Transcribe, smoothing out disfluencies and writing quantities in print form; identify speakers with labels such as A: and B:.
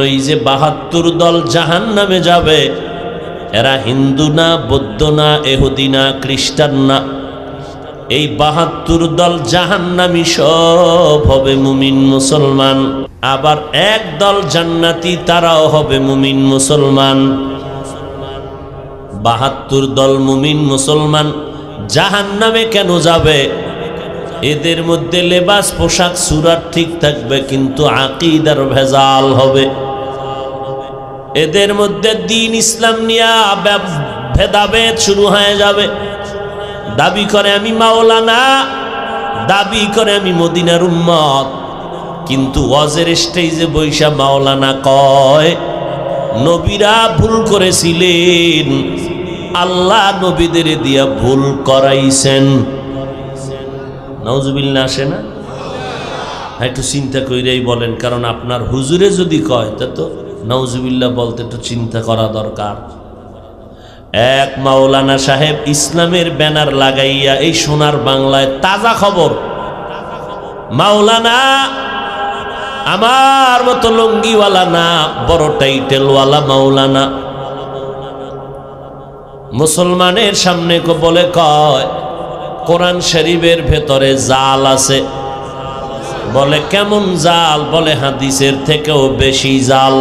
A: ওই যে ৭২ দল জাহান্নামে যাবে, এরা হিন্দু না, বৌদ্ধ না, ইহুদি না, খ্রিস্টান না। এই ৭২ দল জাহান্নামী সব হবে মুমিন মুসলমান। আবার এক দল জান্নাতি, তারাও হবে মুমিন মুসলমান। ৭২ দল মুমিন মুসলমান জাহান্নামে কেন যাবে? এদের মধ্যে লেবাস পোশাক সুরাত ঠিক থাকবে, কিন্তু আকীদার ভেজাল হবে। এদের মধ্যে দ্বীন ইসলাম নিয়ে ভেদাভেদ শুরু হয়ে যাবে। দাবি করে আমি মাওলানা, দাবি করে আমি মদিনার উম্মত, কিন্তু ওয়াজের স্টেজে বৈশা মাওলানা কয়। নবীরা ভুল করেছিলেন, আল্লাহ নবীদের দিয়া ভুল করাইছেন। নাউজুবিল্লাহ আসে না? একটু চিন্তা কইরাই বলেন, কারণ আপনার হুজুরে যদি কয় তা তো নাউজুবিল্লাহ বলতে একটু চিন্তা করা দরকার। এক মাওলানা সাহেব ইসলামের ব্যানার লাগাইয়া এই সোনার বাংলায় তাজা খবর, মাওলানা আমার মতো লঙ্গিওয়ালা না, বড় টাইটেলওয়ালা মাওলানা মুসলমানের সামনে বলে কয় কোরআন শরীফের ভেতরে জাল আছে। বলে কেমন জাল? বলে হাদিসের থেকেও বেশি জাল।